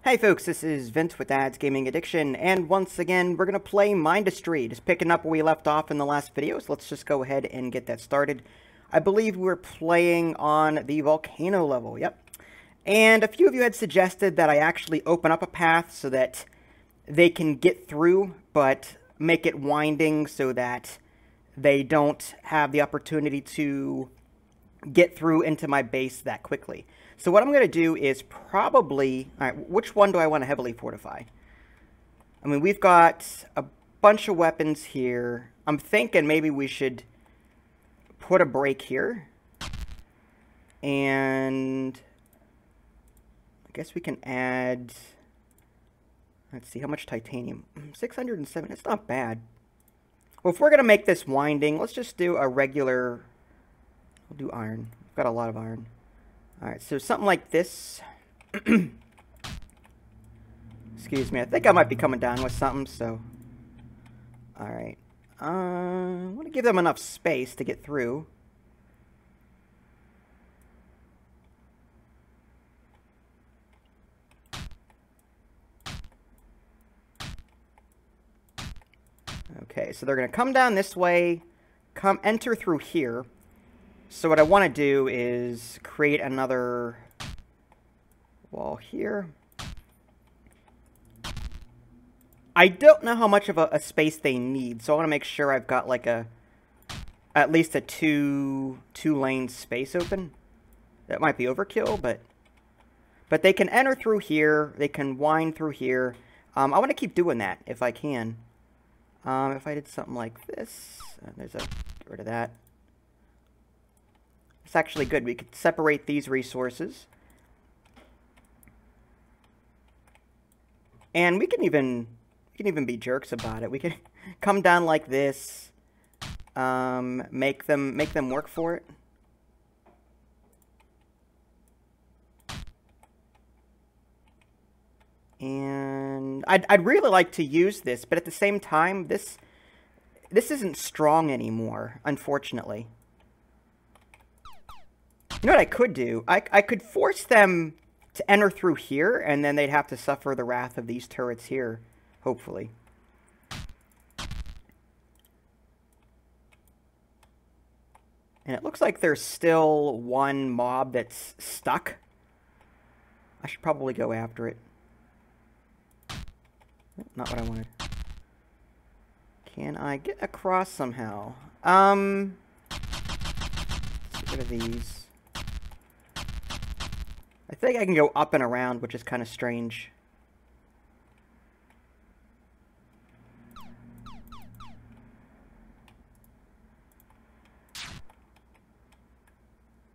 Hey folks, this is Vince with Ads Gaming Addiction, and once again, we're going to play Mindustry, just picking up where we left off in the last video, so let's just go ahead and get that started. I believe we're playing on the volcano level, yep. And a few of you had suggested that I actually open up a path so that they can get through, but make it winding so that they don't have the opportunity to get through into my base that quickly. So what I'm going to do is probably... Alright, which one do I want to heavily fortify? I mean, we've got a bunch of weapons here. I'm thinking maybe we should put a break here. And I guess we can add... Let's see, how much titanium? 607, it's not bad. Well, if we're going to make this winding, let's just do a regular... We'll do iron. We've got a lot of iron. Alright, so something like this. Excuse me, I think I might be coming down with something, so... Alright. I want to give them enough space to get through. Okay, so they're going to come down this way, enter through here. So what I want to do is create another wall here. I don't know how much of a space they need, so I want to make sure I've got like at least a two-lane space open. That might be overkill, but they can enter through here. They can wind through here. I want to keep doing that if I can. If I did something like this, get rid of that. It's actually good. We could separate these resources. And we can even be jerks about it. We can come down like this. Make them work for it. And I'd really like to use this, but at the same time, this isn't strong anymore, unfortunately. You know what I could do? I could force them to enter through here, and then they'd have to suffer the wrath of these turrets here, hopefully. And it looks like there's still one mob that's stuck. I should probably go after it. Not what I wanted. Can I get across somehow? Let's get rid of these. I think I can go up and around, which is kind of strange.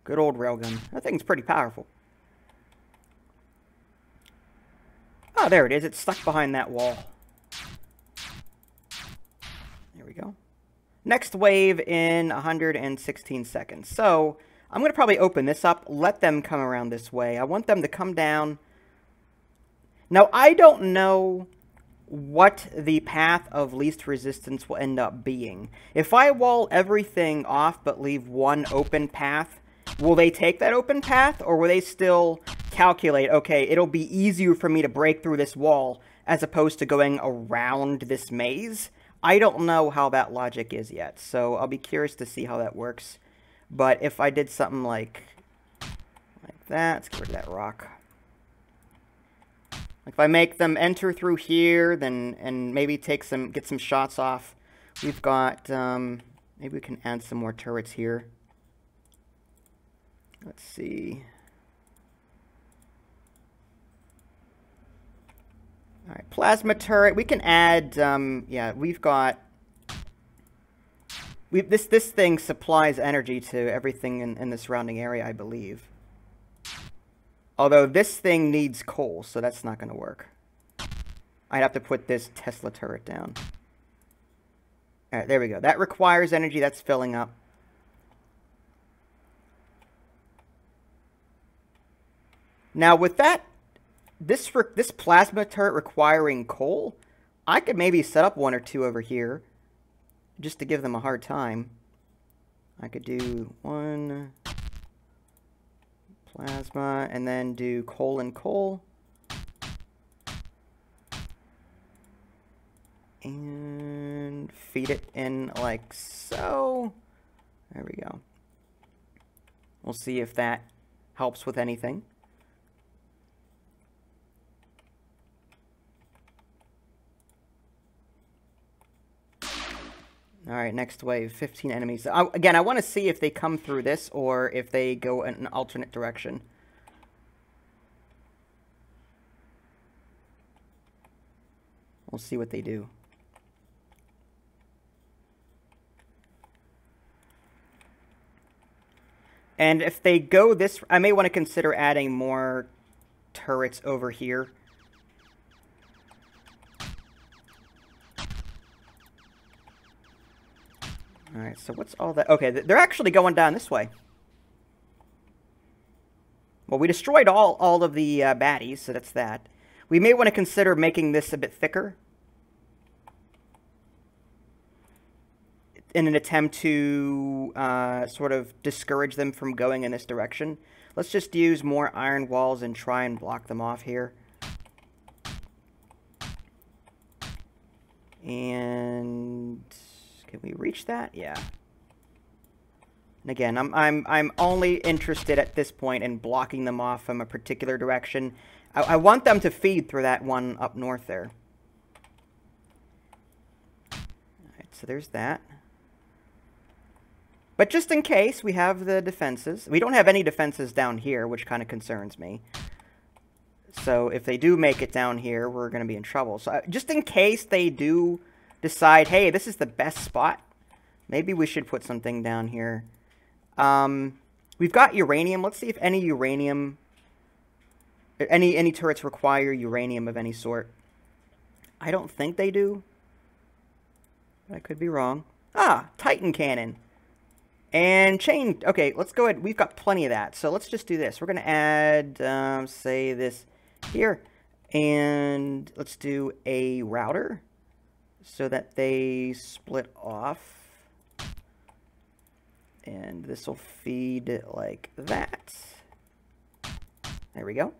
Good old railgun. That thing's pretty powerful. Oh, there it is. It's stuck behind that wall. There we go. Next wave in 116 seconds. So... I'm going to probably open this up, let them come around this way. I want them to come down. Now, I don't know what the path of least resistance will end up being. If I wall everything off but leave one open path, will they take that open path? Or will they still calculate, okay, it'll be easier for me to break through this wall as opposed to going around this maze? I don't know how that logic is yet, so I'll be curious to see how that works. But if I did something like that, let's get rid of that rock. If I make them enter through here, then and maybe get some shots off. We've got maybe we can add some more turrets here. Let's see. All right, plasma turret. We can add. Yeah, we've got. This thing supplies energy to everything in the surrounding area, I believe. Although this thing needs coal, so that's not going to work. I'd have to put this Tesla turret down. Alright, there we go. That requires energy. That's filling up. Now, with that, this plasma turret requiring coal, I could maybe set up one or two over here. Just to give them a hard time. I could do one plasma and then do coal and coal. And feed it in like so. There we go. We'll see if that helps with anything. All right, next wave, 15 enemies. Again, I want to see if they come through this or if they go in an alternate direction. We'll see what they do. And if they go this, I may want to consider adding more turrets over here. Alright, so what's all that? Okay, they're actually going down this way. Well, we destroyed all of the baddies, so that's that. We may want to consider making this a bit thicker in an attempt to sort of discourage them from going in this direction. Let's just use more iron walls and try and block them off here. And can we reach that? Yeah. And again, I'm only interested at this point in blocking them off from a particular direction. I want them to feed through that one up north there. Alright, so there's that. But just in case, we have the defenses. We don't have any defenses down here, which kind of concerns me. So if they do make it down here, we're going to be in trouble. So just in case they do decide, hey, this is the best spot, maybe we should put something down here. We've got uranium. Let's see if any uranium, any turrets require uranium of any sort. I don't think they do. I could be wrong. Ah, Titan cannon. And chain. Okay, let's go ahead. We've got plenty of that. So let's just do this. We're going to add, say, this here. And let's do a router so that they split off. And this will feed like that. There we go.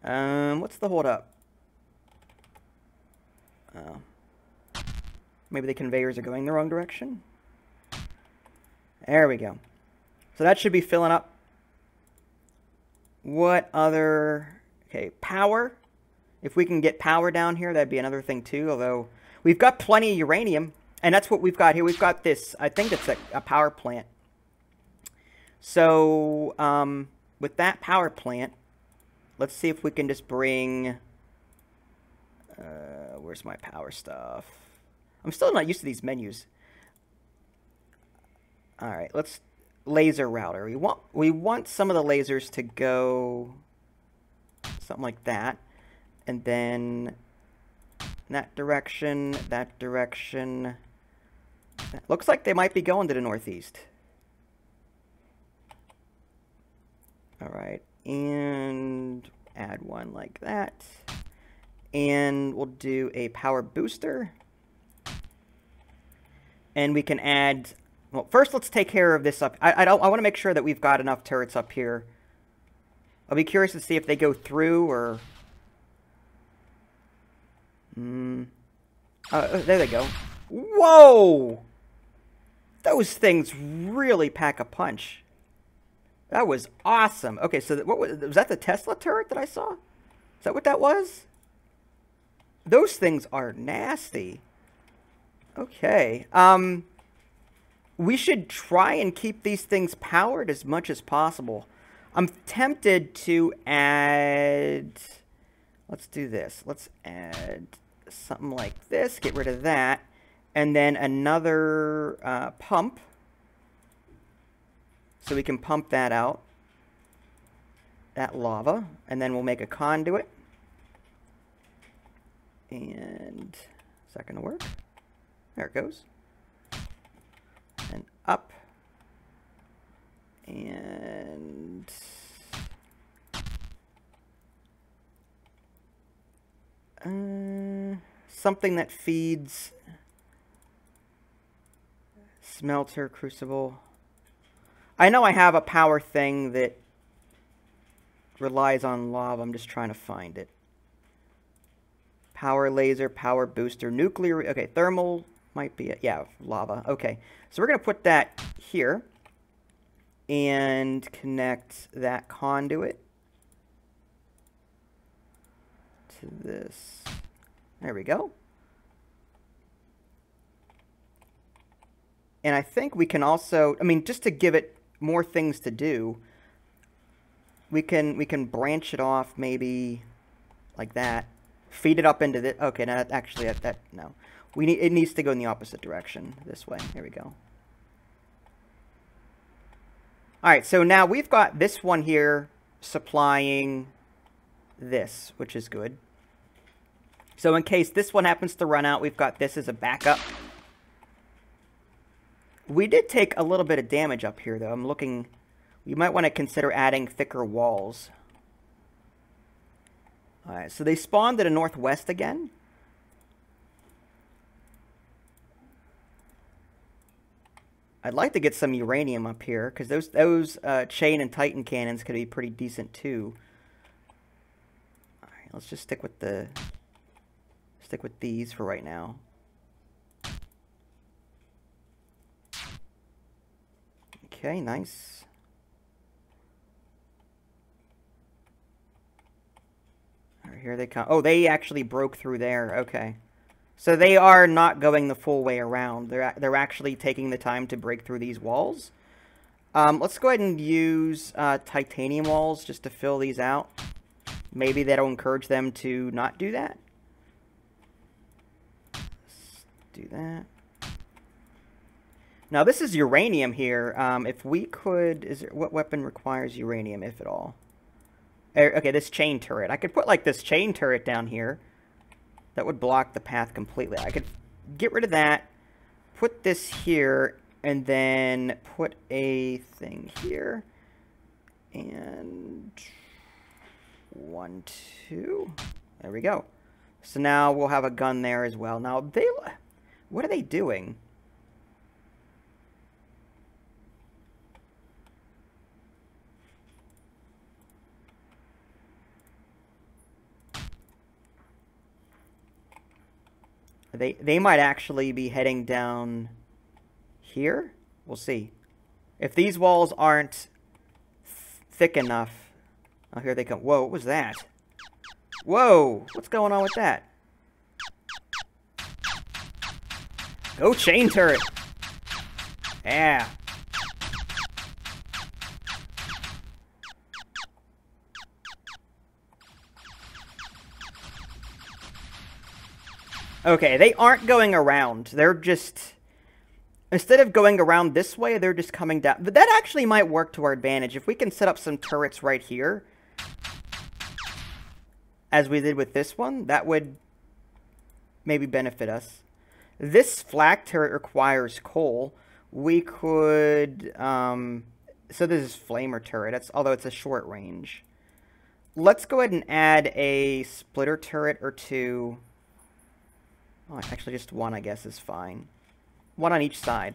What's the holdup? Oh. Maybe the conveyors are going the wrong direction. There we go. So that should be filling up. What other... Okay, power. If we can get power down here, that'd be another thing too. Although, we've got plenty of uranium. And that's what we've got here. We've got this, I think it's a power plant. So, with that power plant, let's see if we can just bring... where's my power stuff? I'm still not used to these menus. All right, let's laser router. We want some of the lasers to go something like that, and then that direction, that direction. Looks like they might be going to the northeast. All right, and add one like that, and we'll do a power booster. And we can add, well, first let's take care of this up. I want to make sure that we've got enough turrets up here. I'll be curious to see if they go through or... there they go. Whoa! Those things really pack a punch. That was awesome. Okay, so what was that the Tesla turret that I saw? Is that what that was? Those things are nasty. Okay. We should try and keep these things powered as much as possible. I'm tempted to add... Let's do this. Let's add something like this. Get rid of that. And then another pump. So we can pump that out. That lava. And then we'll make a conduit. And is that going to work? There it goes. And up. And... something that feeds... Smelter, crucible. I know I have a power thing that relies on lava. I'm just trying to find it. Power laser, power booster, nuclear. Okay, thermal might be it. Yeah, lava. Okay, so we're going to put that here and connect that conduit to this. There we go. And I think we can also, I mean, just to give it more things to do, we can branch it off maybe like that. Feed it up into the, okay, now that actually, no. It needs to go in the opposite direction, this way. Here we go. All right, so now we've got this one here supplying this, which is good. So in case this one happens to run out, we've got this as a backup. We did take a little bit of damage up here, though. I'm looking, you might want to consider adding thicker walls. All right, so they spawned to the northwest again. I'd like to get some uranium up here, because those chain and titan cannons could be pretty decent too. All right, let's just stick with these for right now. Okay, nice. All right, here they come. Oh, they actually broke through there. Okay. So they are not going the full way around. They're actually taking the time to break through these walls. Let's go ahead and use titanium walls just to fill these out. Maybe that'll encourage them to not do that. Let's do that. Now this is uranium here. If we could, what weapon requires uranium, if at all? Okay, this chain turret. I could put like this chain turret down here. That would block the path completely. I could get rid of that, put this here, and then put a thing here. And 1, 2. There we go. So now we'll have a gun there as well. Now, what are they doing? They might actually be heading down here. We'll see. If these walls aren't thick enough. Oh, here they come. Whoa, what was that? Whoa, what's going on with that? Go chain turret. Yeah. Okay, they aren't going around. They're just... Instead of going around this way, they're just coming down. But that actually might work to our advantage. If we can set up some turrets right here, as we did with this one, that would maybe benefit us. This flak turret requires coal. We could... so this is flamer turret, although it's a short range. Let's go ahead and add a splitter turret or two. Oh, actually, just one, I guess, is fine. One on each side.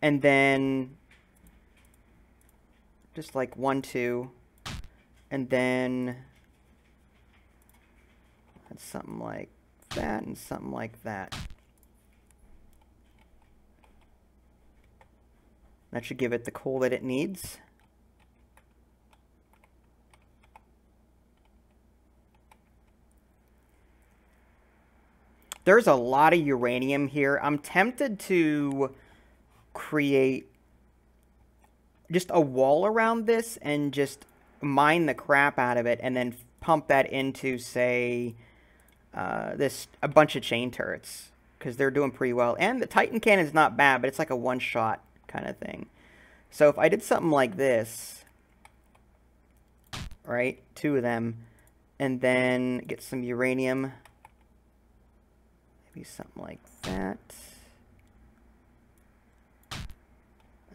And then just like 1, 2. And then something like that and something like that. That should give it the coal that it needs. There's a lot of uranium here. I'm tempted to create just a wall around this and just mine the crap out of it and then pump that into, say, a bunch of chain turrets, because they're doing pretty well. And the Titan cannon's not bad, but it's like a one-shot kind of thing. So if I did something like this, right, 2 of them, and then get some uranium... something like that.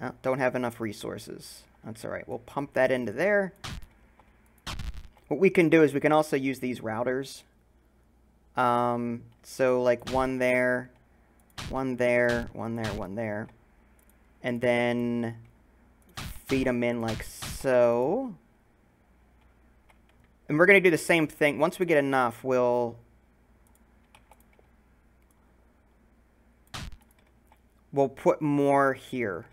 Oh, don't have enough resources. That's all right. We'll pump that into there. What we can do is we can also use these routers. So like one there, one there, one there, one there. And then feed them in like so. And we're going to do the same thing. Once we get enough, we'll we'll put more here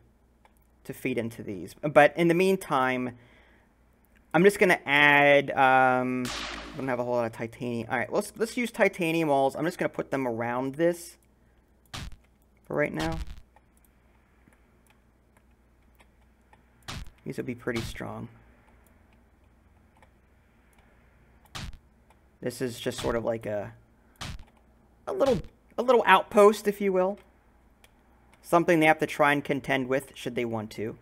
to feed into these. But in the meantime, I'm just going to add, I don't have a whole lot of titanium. All right, let's use titanium walls. I'm just going to put them around this for right now. These will be pretty strong. This is just sort of like a little outpost, if you will. Something they have to try and contend with, should they want to.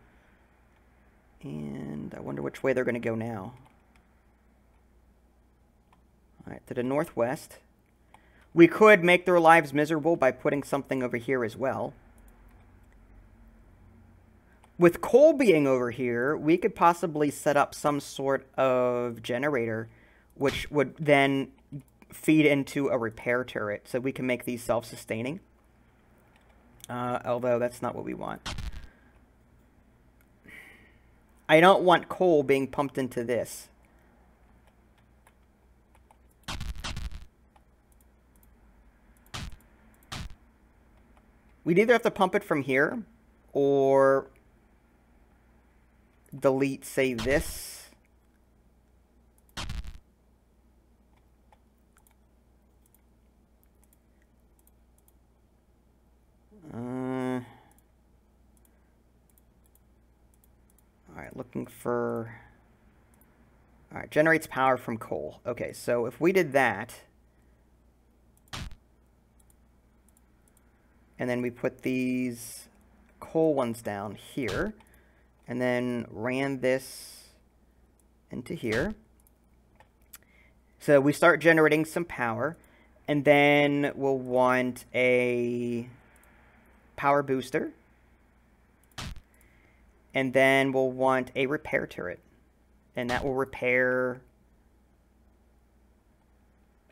And I wonder which way they're going to go now. Alright, to the northwest. We could make their lives miserable by putting something over here as well. With coal being over here, we could possibly set up some sort of generator, which would then feed into a repair turret, so we can make these self-sustaining. Although that's not what we want. I don't want coal being pumped into this. We'd either have to pump it from here, or delete, say, this. Alright, looking for... Alright, generates power from coal. Okay, so if we did that, and then we put these coal ones down here, and then ran this into here. So we start generating some power, and then we'll want a power booster. And then we'll want a repair turret. And that will repair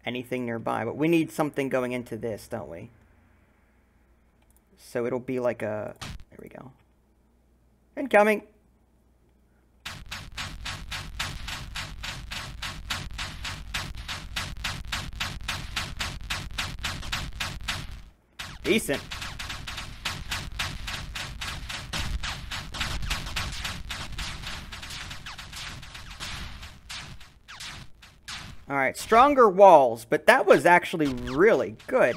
anything nearby. But we need something going into this, don't we? So it'll be like a... There we go. Incoming! Decent. Alright, stronger walls, but that was actually really good.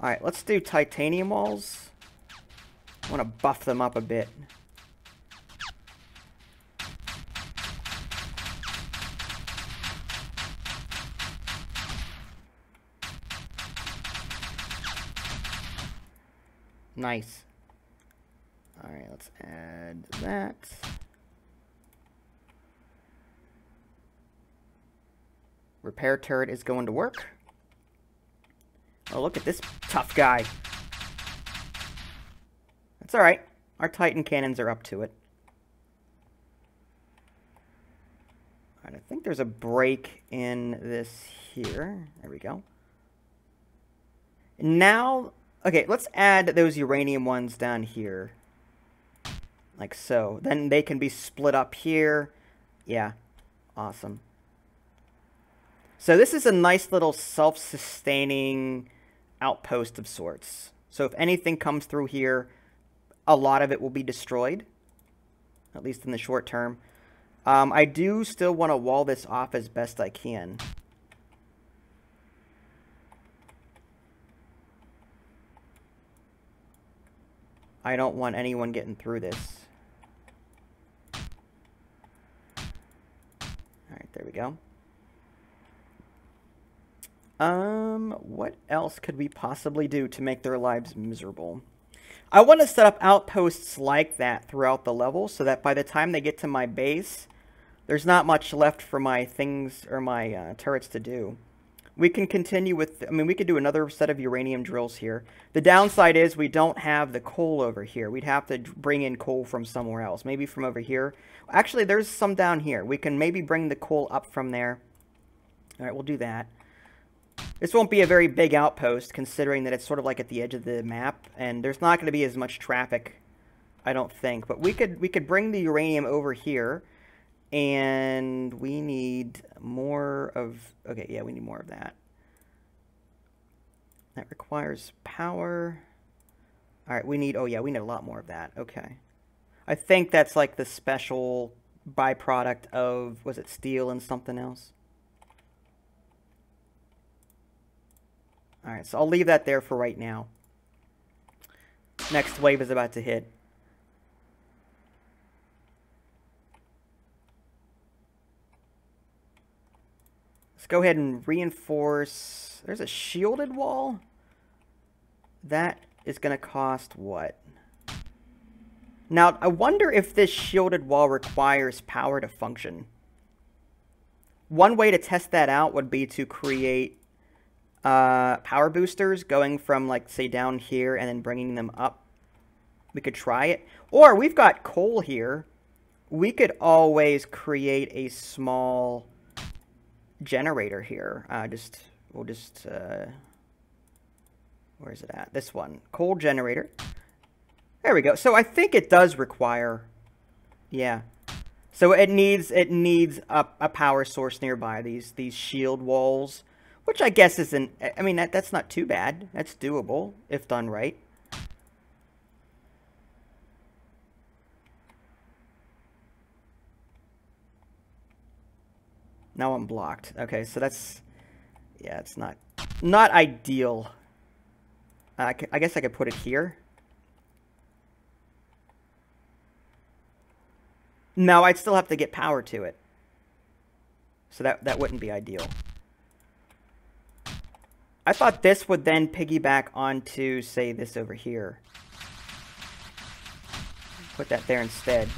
Alright, let's do titanium walls. I want to buff them up a bit. Nice. Alright, let's add that. Repair turret is going to work. Oh, look at this tough guy. That's alright. Our Titan cannons are up to it. Alright, I think there's a break in this here. There we go. Now, okay, let's add those uranium ones down here. Like so. Then they can be split up here. Yeah, awesome. So this is a nice little self-sustaining outpost of sorts. So if anything comes through here, a lot of it will be destroyed, at least in the short term. I do still want to wall this off as best I can. I don't want anyone getting through this. Alright, there we go. What else could we possibly do to make their lives miserable? I want to set up outposts like that throughout the level so that by the time they get to my base, there's not much left for my things or my turrets to do. We can continue with, I mean, we could do another set of uranium drills here. The downside is we don't have the coal over here. We'd have to bring in coal from somewhere else, maybe from over here. Actually, there's some down here. We can maybe bring the coal up from there. All right, we'll do that. This won't be a very big outpost, considering that it's sort of like at the edge of the map, and there's not going to be as much traffic, I don't think. But we could bring the uranium over here, and we need more of... Okay, yeah, we need more of that. That requires power. Alright, we need... Oh, yeah, we need a lot more of that. Okay. I think that's like the special byproduct of... Was it steel and something else? Alright, so I'll leave that there for right now. Next wave is about to hit. Let's go ahead and reinforce... There's a shielded wall? That is going to cost what? Now, I wonder if this shielded wall requires power to function. One way to test that out would be to create power boosters going from, like, say, down here and then bringing them up. We could try it. Or, we've got coal here. We could always create a small generator here. We'll just... where is it at? This one. Coal generator. There we go. So I think it does require... Yeah. So it needs a power source nearby. These shield walls. Which I guess isn't... I mean, that's not too bad. That's doable, if done right. Now I'm blocked. Okay, so that's... Yeah, it's not ideal. I guess I could put it here. No, I'd still have to get power to it. So that wouldn't be ideal. I thought this would then piggyback onto, say, this over here. Put that there instead.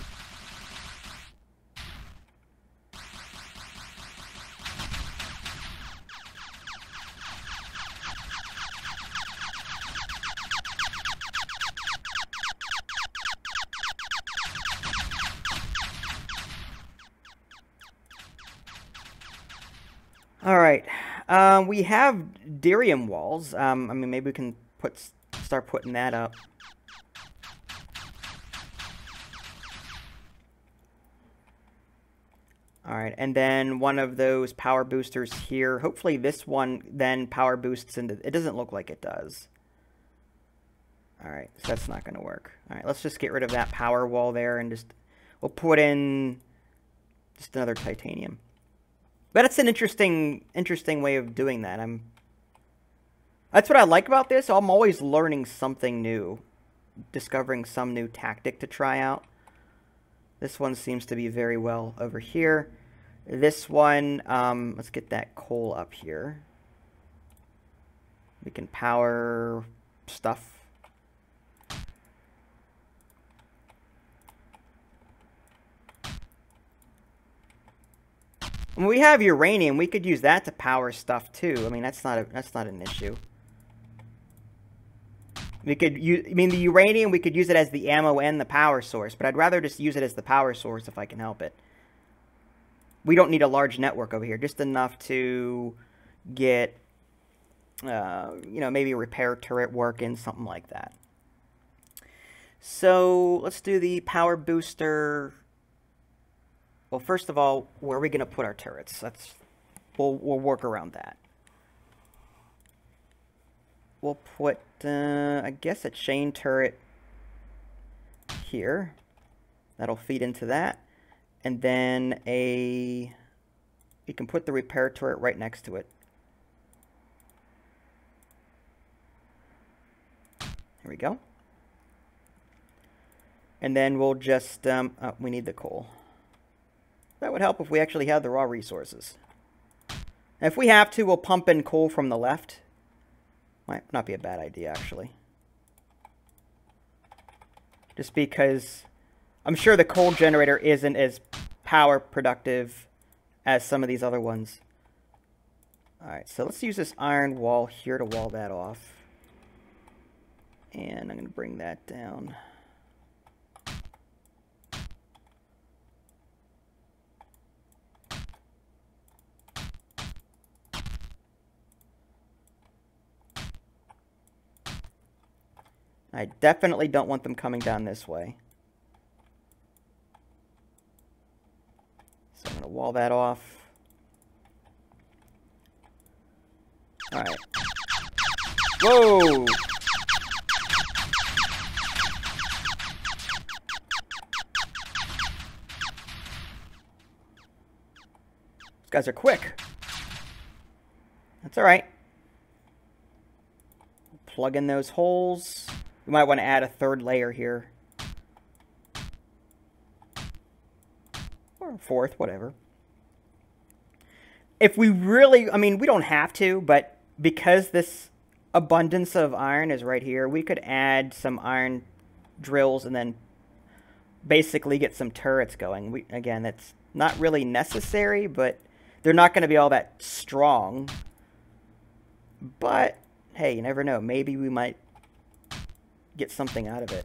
All right, we have Dirium walls. I mean, maybe we can start putting that up. All right, and then one of those power boosters here. Hopefully this one then power boosts into... It doesn't look like it does. All right, so that's not going to work. All right, let's just get rid of that power wall there and just... We'll put in just another titanium. But it's an interesting way of doing that. That's what I like about this. I'm always learning something new, discovering some new tactic to try out. This one seems to be very well over here. This one, let's get that coal up here. We can power stuff. When we have uranium, we could use that to power stuff too. I mean, that's not an issue. We could use, I mean, the uranium, we could use it as the ammo and the power source, but I'd rather just use it as the power source if I can help it. We don't need a large network over here, just enough to get, you know, maybe a repair turret working, something like that. So let's do the power booster. Well, first of all, where are we going to put our turrets? We'll work around that. We'll put, I guess, a chain turret here. That'll feed into that. And then we can put the repair turret right next to it. Here we go. And then we'll just, oh, we need the coal. That would help if we actually had the raw resources. And if we have to, we'll pump in coal from the left. Might not be a bad idea, actually. Just because I'm sure the coal generator isn't as power productive as some of these other ones. Alright, so let's use this iron wall here to wall that off. And I'm going to bring that down. I definitely don't want them coming down this way. So I'm going to wall that off. Alright. Whoa! guys are quick. That's alright. Plug in those holes. We might want to add a third layer here. Or a fourth, whatever. If we really, I mean, we don't have to, but because this abundance of iron is right here, we could add some iron drills and then basically get some turrets going. Again, that's not really necessary, but they're not going to be all that strong. But, hey, you never know. Maybe we might get something out of it.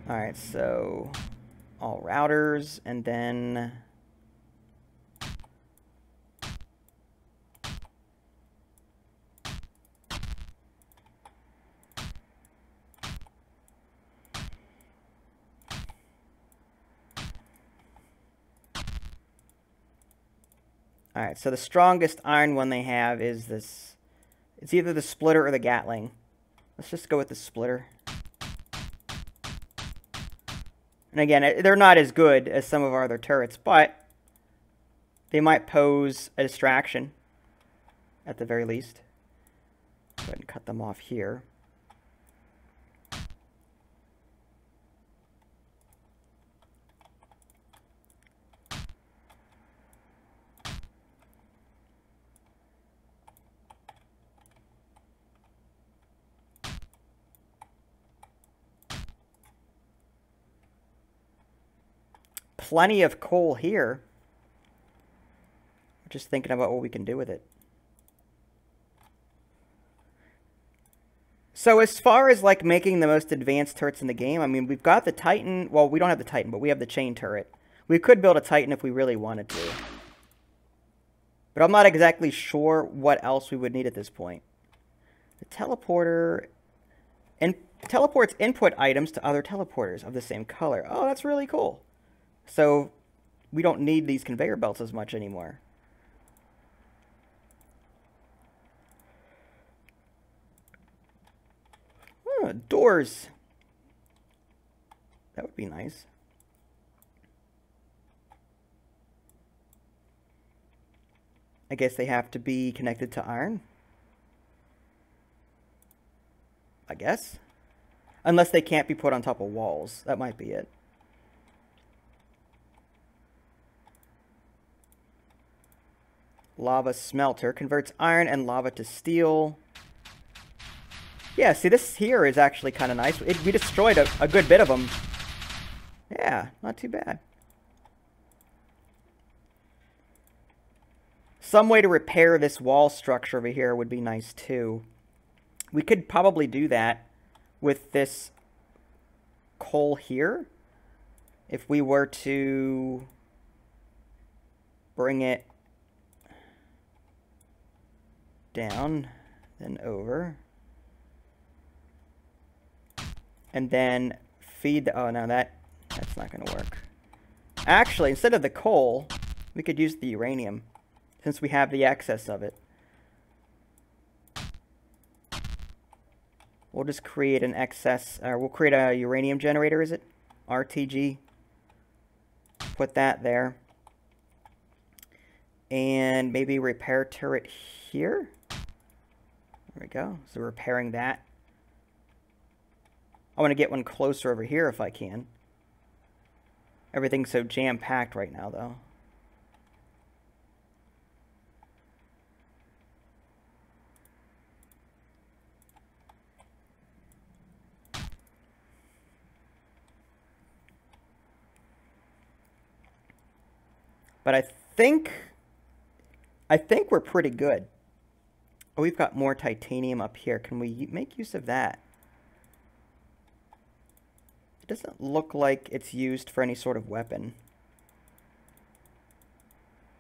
Alright, so all routers, and then alright, so the strongest iron one they have is this. It's either the splitter or the Gatling. Let's just go with the splitter. And again, they're not as good as some of our other turrets, but they might pose a distraction at the very least. Go ahead and cut them off here. Plenty of coal here. Just thinking about what we can do with it. So as far as like making the most advanced turrets in the game, I mean, we've got the Titan. Well, we don't have the Titan, but we have the chain turret. We could build a Titan if we really wanted to. But I'm not exactly sure what else we would need at this point. The teleporter teleports input items to other teleporters of the same color. Oh, that's really cool. So we don't need these conveyor belts as much anymore. Oh, doors. That would be nice. I guess they have to be connected to iron. I guess. Unless they can't be put on top of walls. That might be it. Lava smelter converts iron and lava to steel. Yeah, see, this here is actually kind of nice. We destroyed a good bit of them. Yeah, not too bad. Some way to repair this wall structure over here would be nice too. We could probably do that with this coal here. If we were to bring it down, then over, and then feed the, oh no, that's not going to work. Actually, instead of the coal, we could use the uranium, since we have the excess of it. We'll just create an excess, we'll create a uranium generator, is it? RTG. Put that there. And maybe repair turret here. There we go. So we're repairing that. I want to get one closer over here if I can. Everything's so jam-packed right now, though. But I think we're pretty good. Oh, we've got more titanium up here. Can we make use of that? It doesn't look like it's used for any sort of weapon.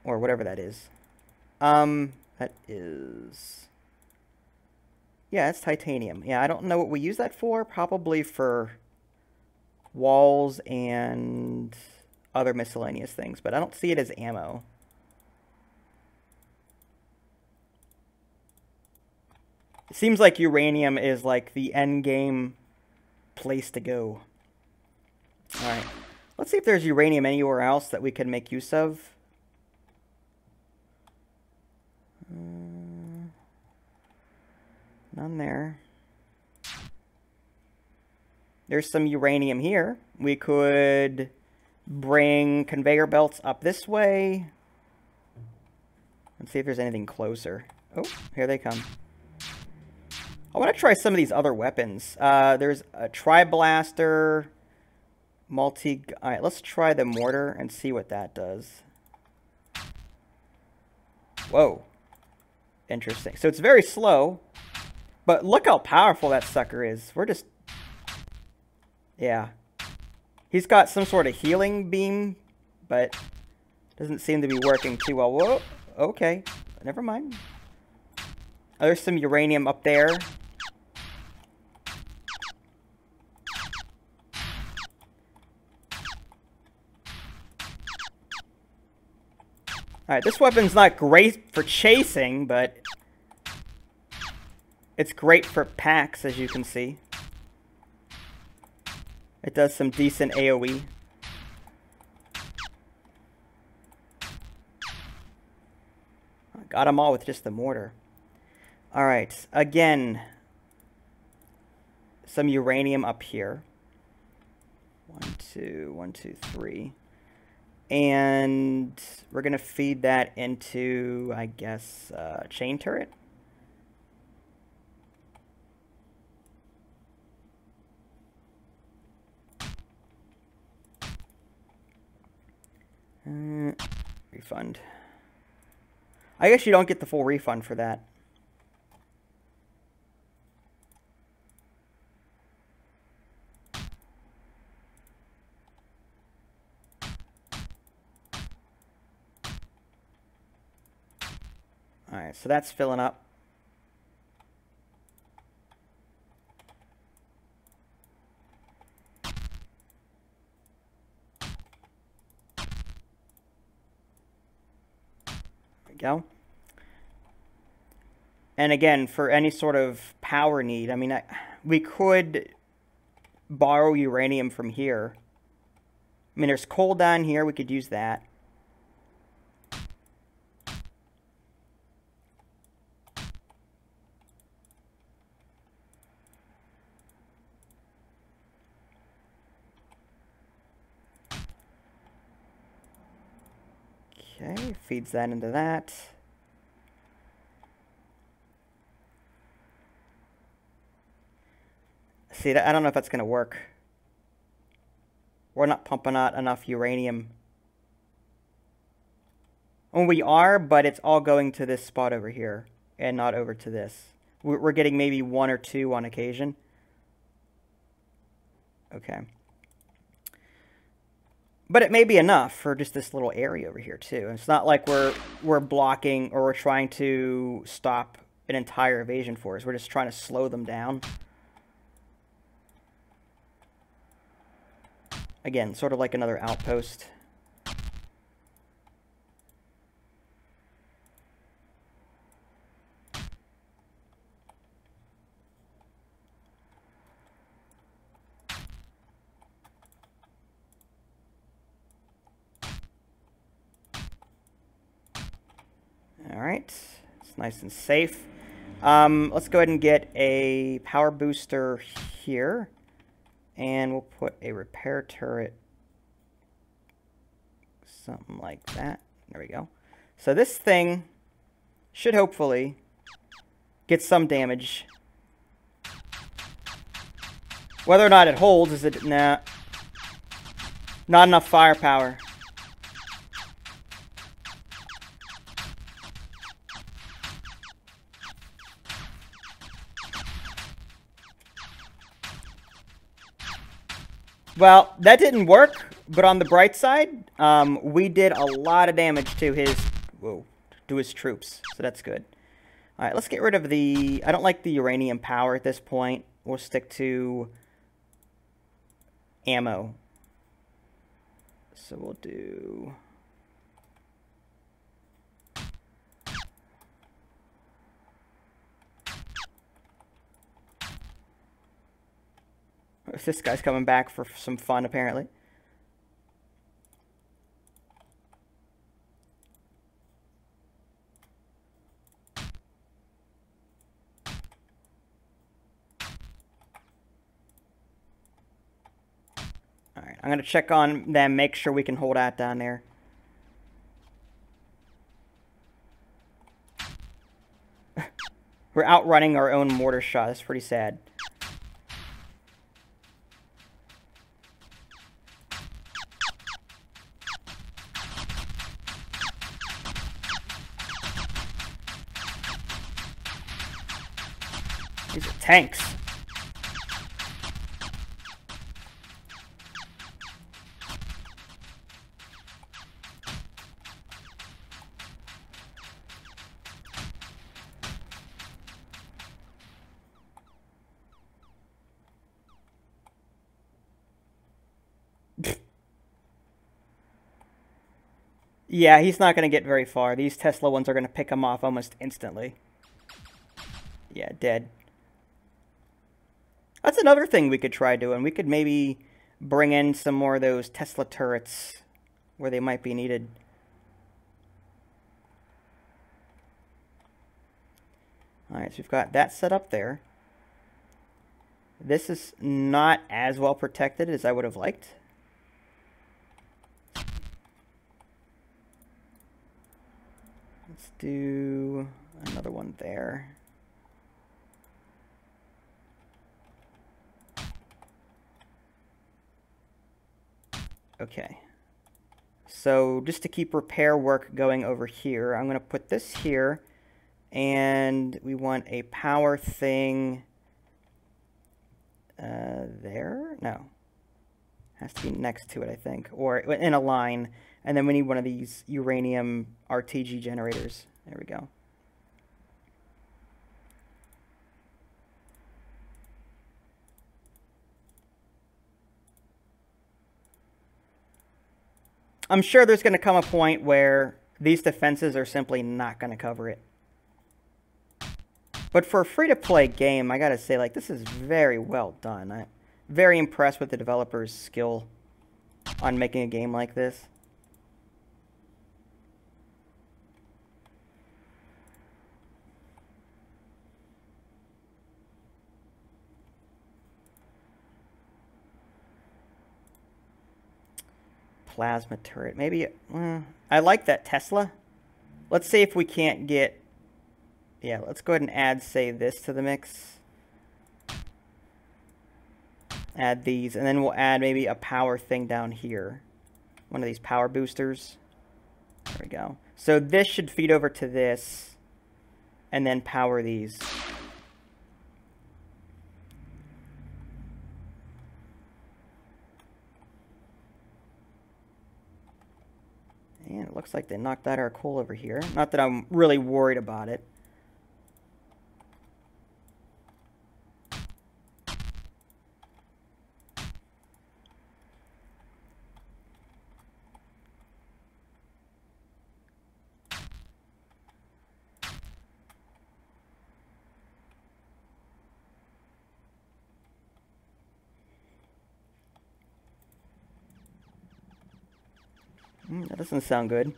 Or whatever that is. That is... Yeah, it's titanium. Yeah, I don't know what we use that for. Probably for walls and other miscellaneous things. But I don't see it as ammo. It seems like uranium is like the end game place to go. Alright. Let's see if there's uranium anywhere else that we can make use of. None there. There's some uranium here. We could bring conveyor belts up this way. Let's see if there's anything closer. Oh, here they come. I want to try some of these other weapons. There's a tri-blaster, multi... Alright, let's try the mortar and see what that does. Whoa. Interesting. So it's very slow, but look how powerful that sucker is. We're just... Yeah. He's got some sort of healing beam, but doesn't seem to be working too well. Whoa. Okay. Never mind. Oh, there's some uranium up there. Alright, this weapon's not great for chasing, but it's great for packs, as you can see. It does some decent AoE. Got them all with just the mortar. Alright, again, some uranium up here. 1, 2, 1, 2, 3. And we're going to feed that into, I guess, chain turret. Refund. I guess you don't get the full refund for that. Alright, so that's filling up. Go. And again, for any sort of power need, I mean, we could borrow uranium from here. I mean, there's coal down here. We could use that. Okay, feeds that into that. See, I don't know if that's going to work. We're not pumping out enough uranium. Well, we are, but it's all going to this spot over here and not over to this. We're getting maybe 1 or 2 on occasion. Okay. But it may be enough for just this little area over here, too. It's not like we're blocking or we're trying to stop an entire invasion force. We're just trying to slow them down. Again, sort of like another outpost. Alright, it's nice and safe. Let's go ahead and get a power booster here. And we'll put a repair turret. Something like that. There we go. So this thing should hopefully get some damage. Whether or not it holds, is it... Nah. Not enough firepower. Well, that didn't work, but on the bright side, we did a lot of damage to his, to his troops, so that's good. All right, let's get rid of the, I don't like the uranium power at this point. We'll stick to ammo. So we'll do... This guy's coming back for some fun, apparently. I'm going to check on them, make sure we can hold out down there. We're outrunning our own mortar shot. That's pretty sad. These are tanks. Yeah, he's not going to get very far. These Tesla ones are going to pick him off almost instantly. Yeah, dead. That's another thing we could try doing. We could maybe bring in some more of those Tesla turrets where they might be needed. Alright, so we've got that set up there. This is not as well protected as I would have liked. Let's do another one there. Okay. So just to keep repair work going over here, I'm going to put this here. And we want a power thing there? No. Has to be next to it, I think. Or in a line. And then we need one of these uranium RTG generators. There we go. I'm sure there's going to come a point where these defenses are simply not going to cover it. But for a free-to-play game, I gotta say, like, this is very well done. I'm very impressed with the developer's skill on making a game like this. Plasma turret. Maybe, I like that Tesla. Let's see if we can't get... Yeah, let's go ahead and add, say, this to the mix. Add these, and then we'll add maybe a power thing down here. One of these power boosters. There we go. So this should feed over to this, and then power these. And it looks like they knocked out our coal over here. Not that I'm really worried about it. That doesn't sound good.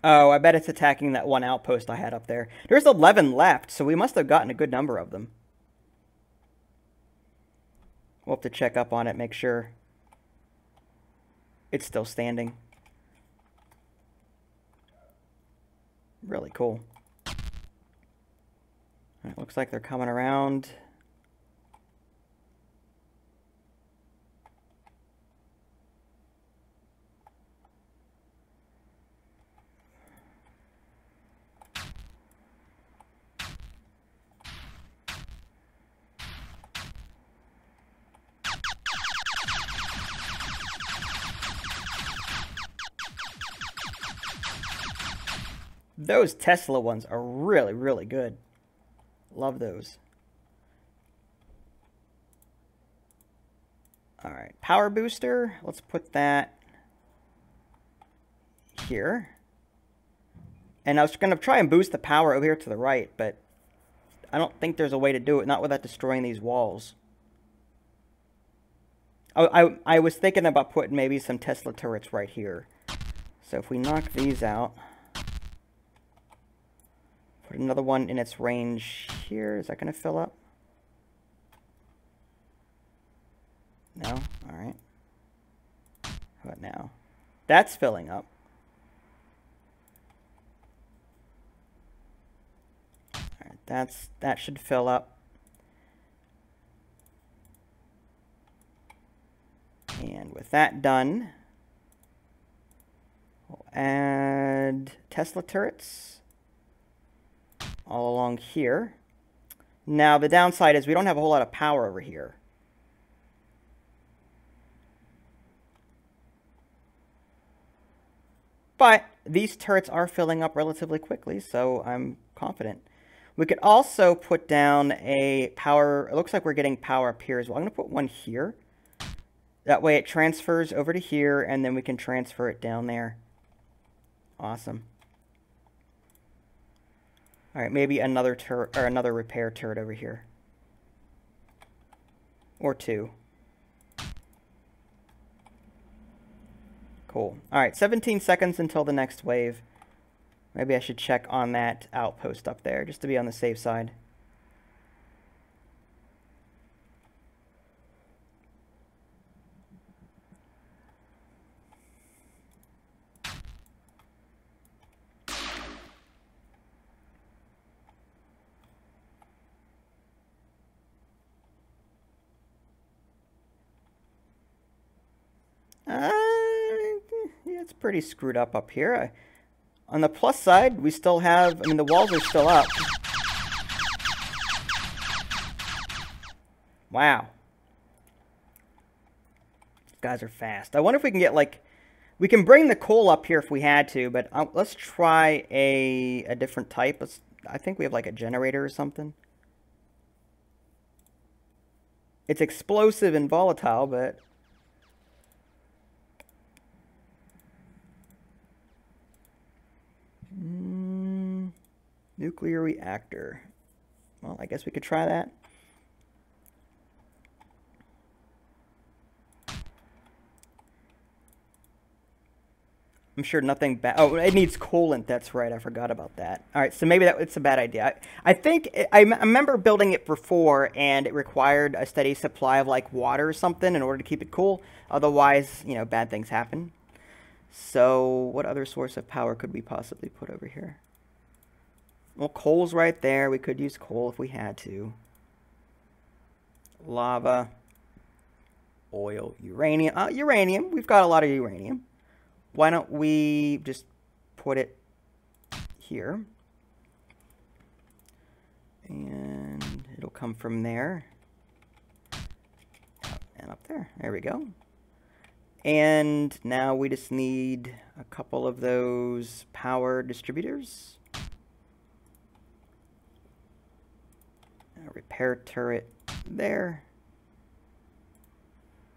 Oh, I bet it's attacking that one outpost I had up there. There's 11 left, so we must have gotten a good number of them. We'll have to check up on it, make sure it's still standing. Really cool. It looks like they're coming around. Those Tesla ones are really, really good. Love those. Alright, power booster. Let's put that here. And I was going to try and boost the power over here to the right, but I don't think there's a way to do it, not without destroying these walls. I was thinking about putting maybe some Tesla turrets right here. So if we knock these out... Put another one in its range here. Is that going to fill up? No? All right. How about now? That's filling up. All right, that should fill up. And with that done, we'll add Tesla turrets all along here. Now, the downside is we don't have a whole lot of power over here. But these turrets are filling up relatively quickly, so I'm confident. We could also put down a power. It looks like we're getting power up here as well. I'm going to put one here. That way it transfers over to here, and then we can transfer it down there. Awesome. All right, maybe another turret or another repair turret over here. Or two. Cool. All right, 17 seconds until the next wave. Maybe I should check on that outpost up there, just to be on the safe side. Yeah, it's pretty screwed up here. On the plus side, we still have, I mean, the walls are still up. Wow. These guys are fast. I wonder if we can get, like, we can bring the coal up here if we had to, but let's try a different type. I think we have, like, a generator or something. It's explosive and volatile, but... Nuclear reactor. Well, I guess we could try that. I'm sure nothing bad. Oh, it needs coolant. That's right. I forgot about that. All right, so maybe it's a bad idea. I think I remember building it before, and it required a steady supply of like water or something in order to keep it cool. Otherwise, you know, bad things happen. So, what other source of power could we possibly put over here? Well, coal's right there. We could use coal if we had to. Lava, oil, uranium. Uranium. We've got a lot of uranium. Why don't we just put it here? And it'll come from there. And up there. There we go. And now we just need a couple of those power distributors. A repair turret there.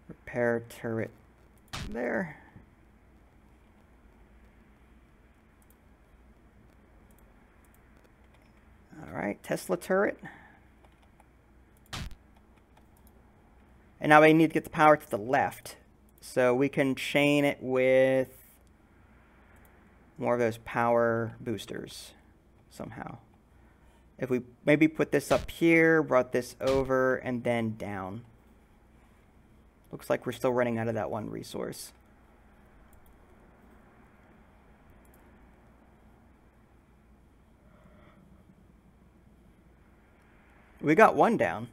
Repair turret there. All right, Tesla turret. And now we need to get the power to the left. So we can chain it with more of those power boosters somehow. If we maybe put this up here, brought this over, and then down. Looks like we're still running out of that one resource. We got one down.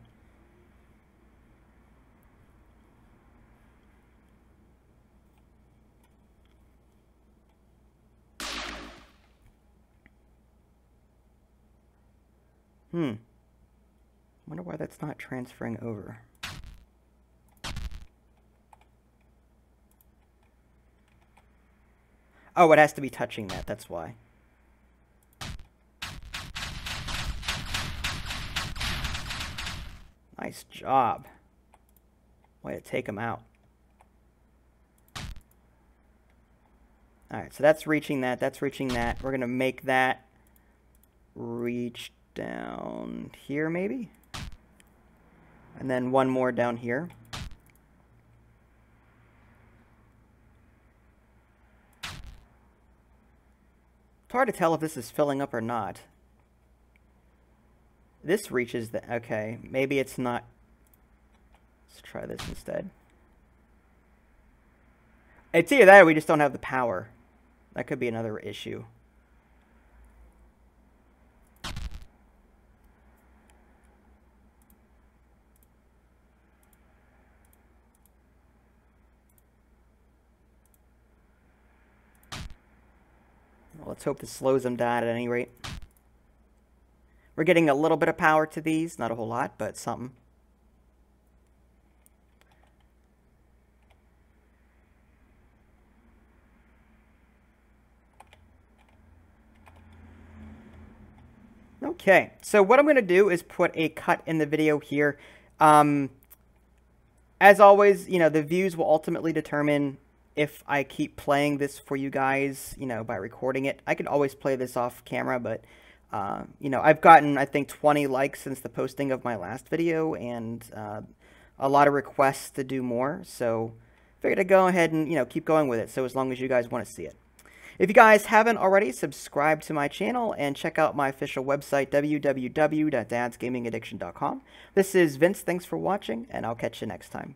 Wonder why that's not transferring over. Oh, it has to be touching that, that's why. Nice job. Way to take them out. Alright, so that's reaching that, that's reaching that. We're going to make that reach down here, maybe? And then one more down here. It's hard to tell if this is filling up or not. This reaches the... Okay, maybe it's not... Let's try this instead. It's either that or we just don't have the power. That could be another issue. Well, let's hope this slows them down at any rate. We're getting a little bit of power to these. Not a whole lot, but something. Okay, so what I'm going to do is put a cut in the video here. As always, you know, the views will ultimately determine if I keep playing this for you guys, you know, by recording it. I could always play this off camera, but, you know, I've gotten, I think, 20 likes since the posting of my last video, and a lot of requests to do more, so figured I'd go ahead and, you know, keep going with it, so as long as you guys want to see it. If you guys haven't already, subscribe to my channel and check out my official website, www.dadsgamingaddiction.com. This is Vince, thanks for watching, and I'll catch you next time.